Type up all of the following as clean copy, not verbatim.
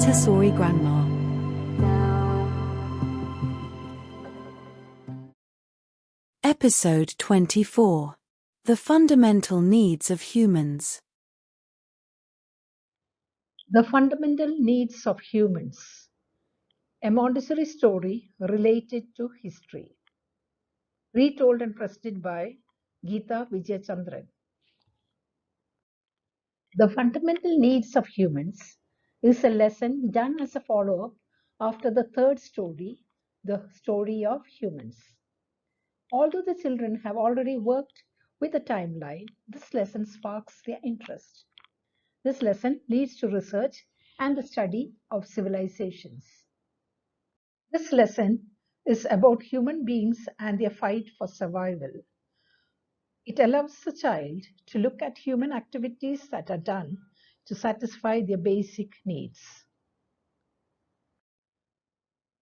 Montessori Grandma. Episode 24. The Fundamental Needs of Humans. The Fundamental Needs of Humans. A Montessori story related to history. Retold and presented by Geeta Vijayachandran. The Fundamental Needs of Humans is a lesson done as a follow-up after the third story, the story of humans. Although the children have already worked with the timeline, this lesson sparks their interest. This lesson leads to research and the study of civilizations. This lesson is about human beings and their fight for survival. It allows the child to look at human activities that are done to satisfy their basic needs.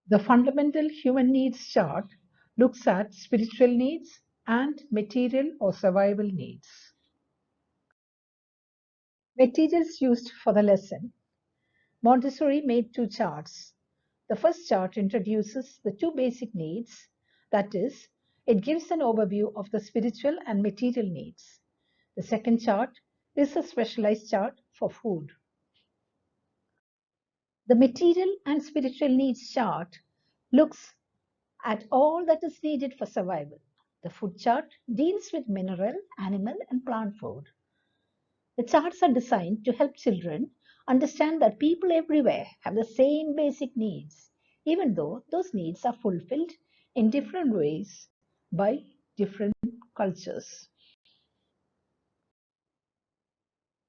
The fundamental human needs chart looks at spiritual needs and material or survival needs. Materials used for the lesson. Montessori made two charts. The first chart introduces the two basic needs, that is, it gives an overview of the spiritual and material needs. The second chart is a specialized chart for food. The material and spiritual needs chart looks at all that is needed for survival. The food chart deals with mineral, animal, and plant food. The charts are designed to help children understand that people everywhere have the same basic needs, even though those needs are fulfilled in different ways by different cultures.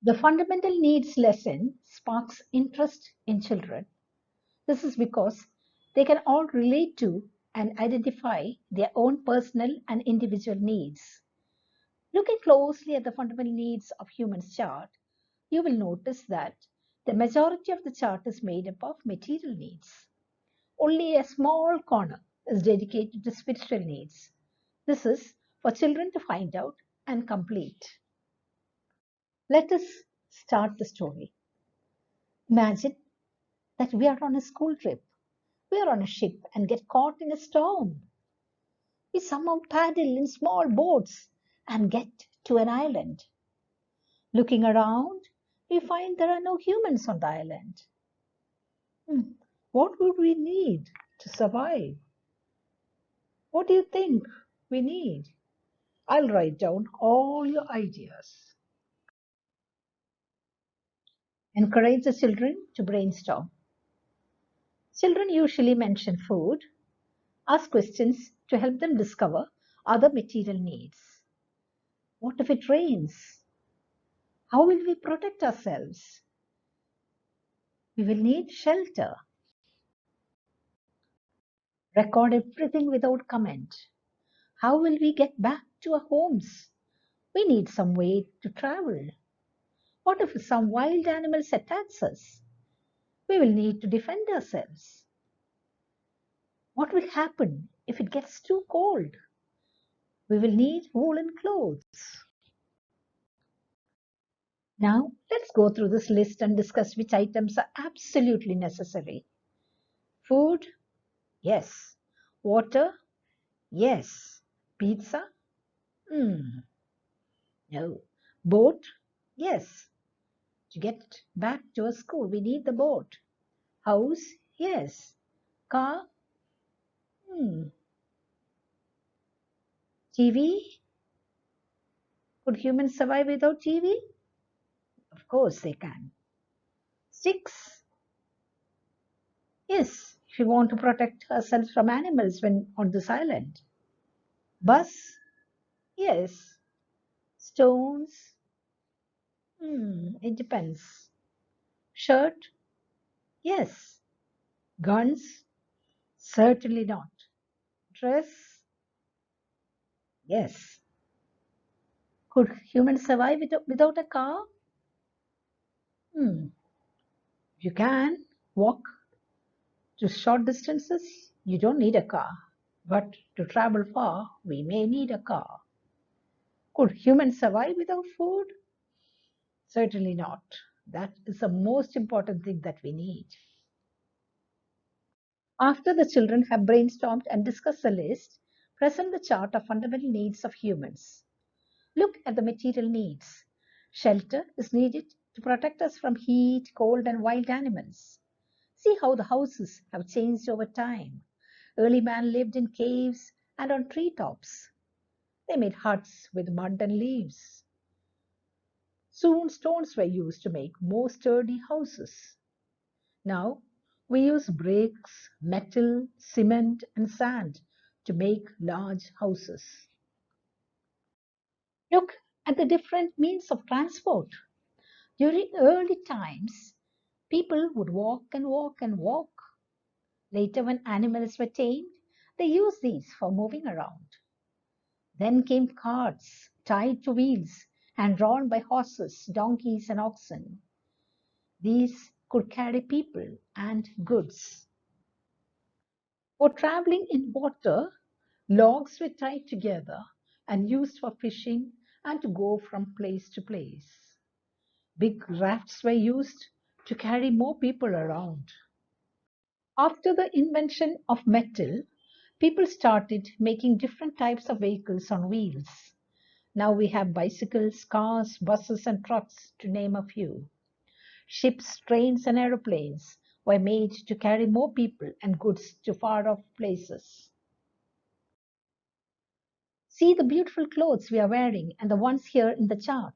The fundamental needs lesson sparks interest in children. This is because they can all relate to and identify their own personal and individual needs. Looking closely at the fundamental needs of humans chart, you will notice that the majority of the chart is made up of material needs. Only a small corner is dedicated to spiritual needs. This is for children to find out and complete. Let us start the story. Imagine that we are on a school trip. We are on a ship and get caught in a storm. We somehow paddle in small boats and get to an island. Looking around, we find there are no humans on the island. What would we need to survive? What do you think we need? I'll write down all your ideas. Encourage the children to brainstorm. Children usually mention food. Ask questions to help them discover other material needs. What if it rains? How will we protect ourselves? We will need shelter. Record everything without comment. How will we get back to our homes? We need some way to travel. What if some wild animals attacks us? We will need to defend ourselves. What will happen if it gets too cold? We will need woolen clothes. Now, let's go through this list and discuss which items are absolutely necessary. Food? Yes. Water? Yes. Pizza? No. Boat? Yes. To get back to a school, we need the boat. House? Yes. Car? TV? Could humans survive without TV? Of course they can. Sticks? Yes, if we want to protect ourselves from animals when on this island. Bus? Yes. Stones? It depends. Shirt? Yes. Guns? Certainly not. Dress? Yes. Could humans survive without a car? You can walk to short distances. You don't need a car. But to travel far, we may need a car. Could humans survive without food? Certainly not. That is the most important thing that we need. After the children have brainstormed and discussed the list, present the chart of fundamental needs of humans. Look at the material needs. Shelter is needed to protect us from heat, cold, and wild animals. See how the houses have changed over time. Early man lived in caves and on treetops. They made huts with mud and leaves. Soon stones were used to make more sturdy houses. Now we use bricks, metal, cement, and sand to make large houses. Look at the different means of transport. During early times, people would walk and walk and walk. Later, when animals were tamed, they used these for moving around. Then came carts tied to wheels and drawn by horses, donkeys, and oxen. These could carry people and goods. For traveling in water, logs were tied together and used for fishing and to go from place to place. Big rafts were used to carry more people around. After the invention of metal, people started making different types of vehicles on wheels. Now we have bicycles, cars, buses, and trucks, to name a few. Ships, trains, and aeroplanes were made to carry more people and goods to far off places. See the beautiful clothes we are wearing and the ones here in the chart.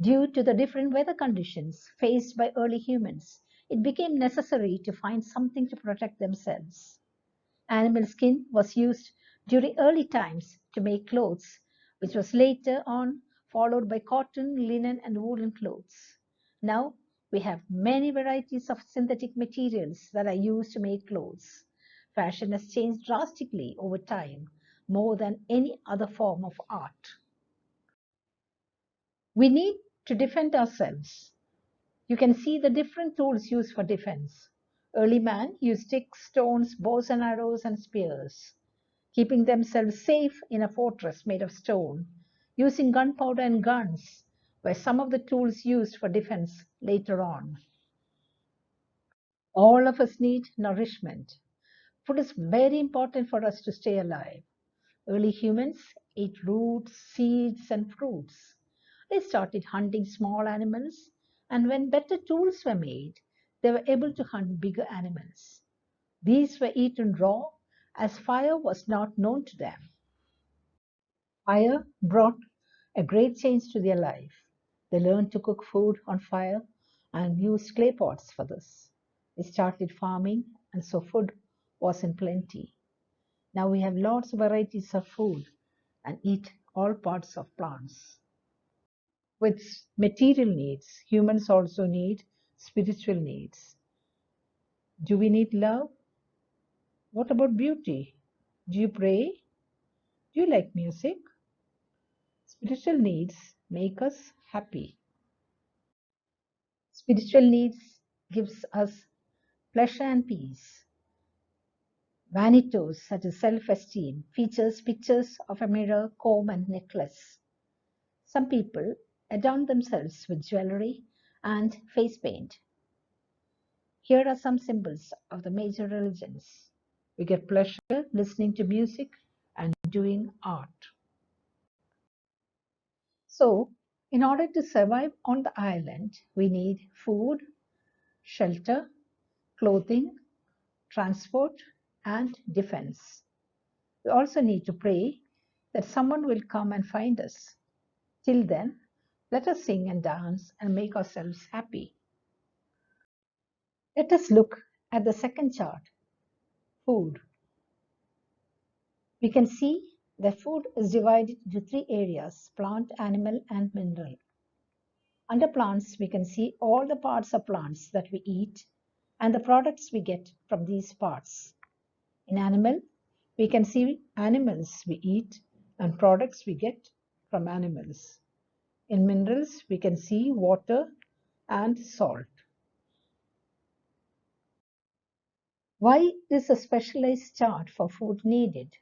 Due to the different weather conditions faced by early humans, it became necessary to find something to protect themselves. Animal skin was used during early times to make clothes, which was later on followed by cotton, linen, and woolen clothes. Now we have many varieties of synthetic materials that are used to make clothes. Fashion has changed drastically over time, more than any other form of art. We need to defend ourselves. You can see the different tools used for defense. Early man used sticks, stones, bows and arrows, and spears, keeping themselves safe in a fortress made of stone. Using gunpowder and guns were some of the tools used for defense later on. All of us need nourishment. Food is very important for us to stay alive. Early humans ate roots, seeds, and fruits. They started hunting small animals, and when better tools were made, they were able to hunt bigger animals. These were eaten raw, as fire was not known to them. Fire brought a great change to their life. They learned to cook food on fire and used clay pots for this. They started farming, and so food was in plenty. Now we have lots of varieties of food and eat all parts of plants. With material needs, humans also need spiritual needs. Do we need love? What about beauty? Do you pray? Do you like music? Spiritual needs make us happy. Spiritual needs gives us pleasure and peace. Vanitos, such as self-esteem, features pictures of a mirror, comb, and necklace. Some people adorn themselves with jewelry and face paint. Here are some symbols of the major religions. We get pleasure listening to music and doing art. So, in order to survive on the island, we need food, shelter, clothing, transport, and defense. We also need to pray that someone will come and find us. Till then, let us sing and dance and make ourselves happy. Let us look at the second chart, food. We can see that food is divided into three areas, plant, animal, and mineral. Under plants, we can see all the parts of plants that we eat and the products we get from these parts. In animal, we can see animals we eat and products we get from animals. In minerals, we can see water and salt. Why is a specialized chart for food needed?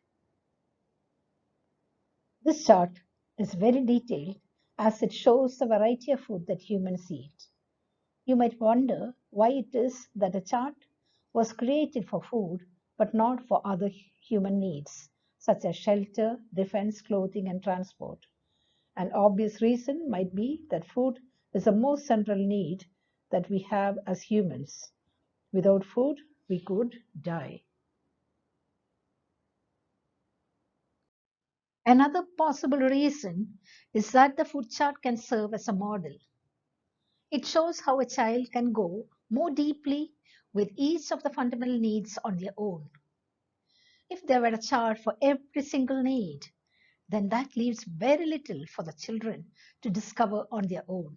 This chart is very detailed as it shows the variety of food that humans eat. You might wonder why it is that a chart was created for food but not for other human needs, such as shelter, defense, clothing, and transport. An obvious reason might be that food is the most central need that we have as humans. Without food, we could die. Another possible reason is that the food chart can serve as a model. It shows how a child can go more deeply with each of the fundamental needs on their own. If there were a chart for every single need, then that leaves very little for the children to discover on their own.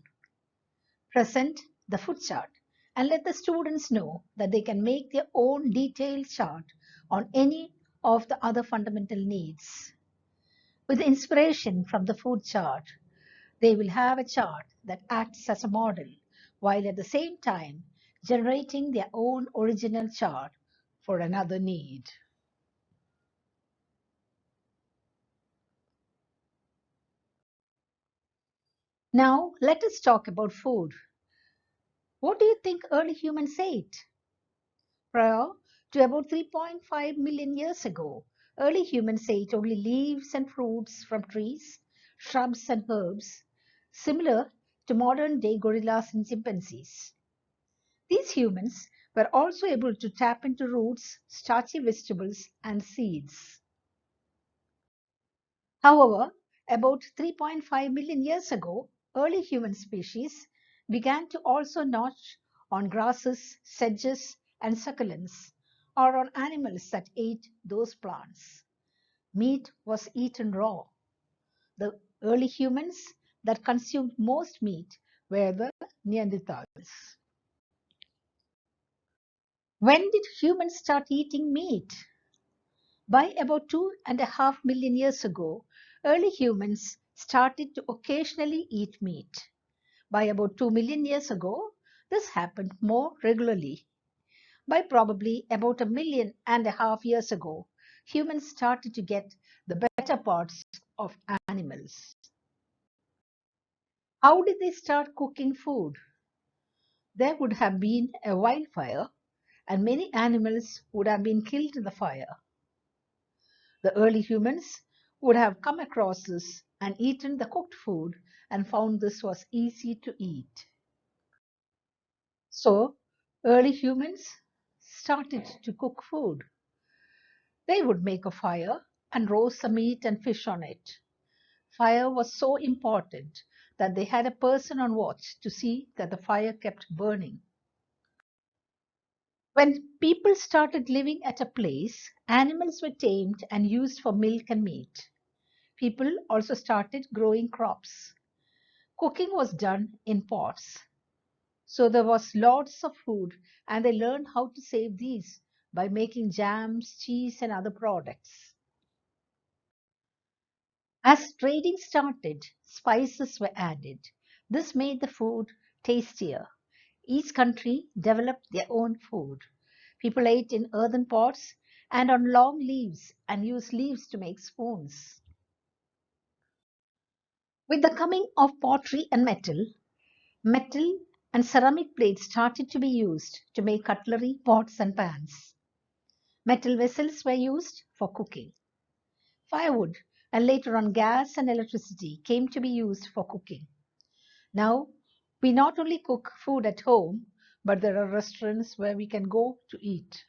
Present the food chart and let the students know that they can make their own detailed chart on any of the other fundamental needs. With inspiration from the food chart, they will have a chart that acts as a model, while at the same time generating their own original chart for another need. Now, let us talk about food. What do you think early humans ate? Prior to about 3.5 million years ago, early humans ate only leaves and fruits from trees, shrubs, and herbs, similar to modern day gorillas and chimpanzees. These humans were also able to tap into roots, starchy vegetables, and seeds. However, about 3.5 million years ago, early human species began to also notch on grasses, sedges, and succulents, or on animals that ate those plants. Meat was eaten raw. The early humans that consumed most meat were the Neanderthals. When did humans start eating meat? By about 2.5 million years ago, early humans started to occasionally eat meat. By about 2 million years ago, this happened more regularly. By probably about 1.5 million years ago, humans started to get the better parts of animals. How did they start cooking food? There would have been a wildfire, and many animals would have been killed in the fire. The early humans would have come across this and eaten the cooked food and found this was easy to eat. So, early humans started to cook food. They would make a fire and roast some meat and fish on it. Fire was so important that they had a person on watch to see that the fire kept burning. When people started living at a place, animals were tamed and used for milk and meat. People also started growing crops. Cooking was done in pots. So there was lots of food, and they learned how to save these by making jams, cheese, and other products. As trading started, spices were added. This made the food tastier. Each country developed their own food. People ate in earthen pots and on long leaves and used leaves to make spoons. With the coming of pottery and metal and ceramic plates started to be used to make cutlery, pots, and pans. Metal vessels were used for cooking. Firewood and later on gas and electricity came to be used for cooking. Now, we not only cook food at home, but there are restaurants where we can go to eat.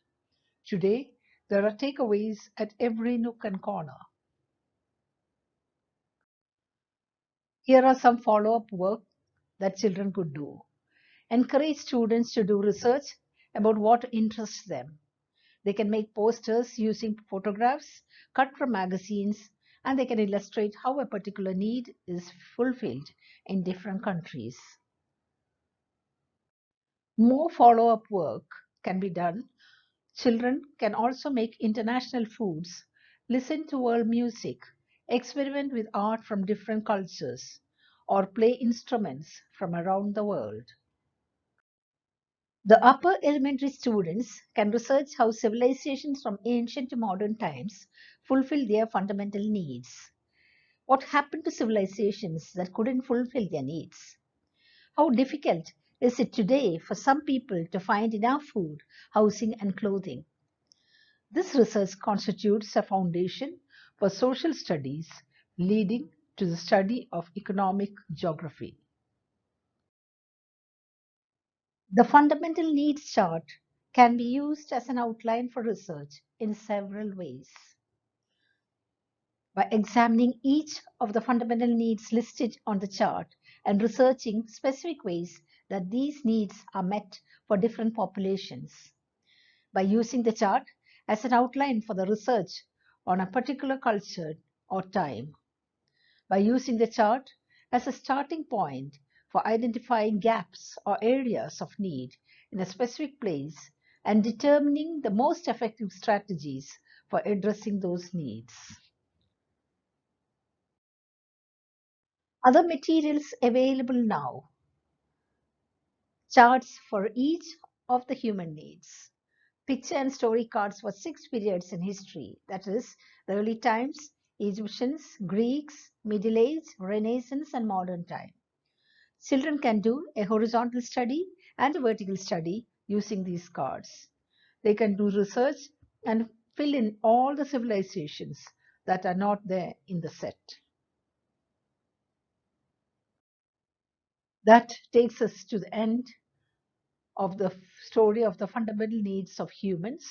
Today, there are takeaways at every nook and corner. Here are some follow up work that children could do. Encourage students to do research about what interests them. They can make posters using photographs cut from magazines, and they can illustrate how a particular need is fulfilled in different countries. More follow up work can be done. Children can also make international foods, listen to world music, experiment with art from different cultures, or play instruments from around the world. The upper elementary students can research how civilizations from ancient to modern times fulfill their fundamental needs. What happened to civilizations that couldn't fulfill their needs? How difficult is it today for some people to find enough food, housing, and clothing? This research constitutes a foundation for social studies, leading to the study of economic geography. The fundamental needs chart can be used as an outline for research in several ways. By examining each of the fundamental needs listed on the chart and researching specific ways that these needs are met for different populations. By using the chart as an outline for the research on a particular culture or time. By using the chart as a starting point for identifying gaps or areas of need in a specific place and determining the most effective strategies for addressing those needs. Other materials available now: charts for each of the human needs, picture and story cards for 6 periods in history, that is, the early times, Egyptians, Greeks, Middle Age, Renaissance, and modern time. Children can do a horizontal study and a vertical study using these cards. They can do research and fill in all the civilizations that are not there in the set. That takes us to the end of the story of the fundamental needs of humans.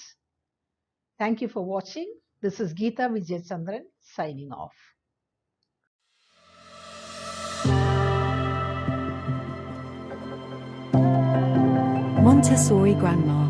Thank you for watching. This is Geeta Vijaychandran signing off. Montessori Grandma.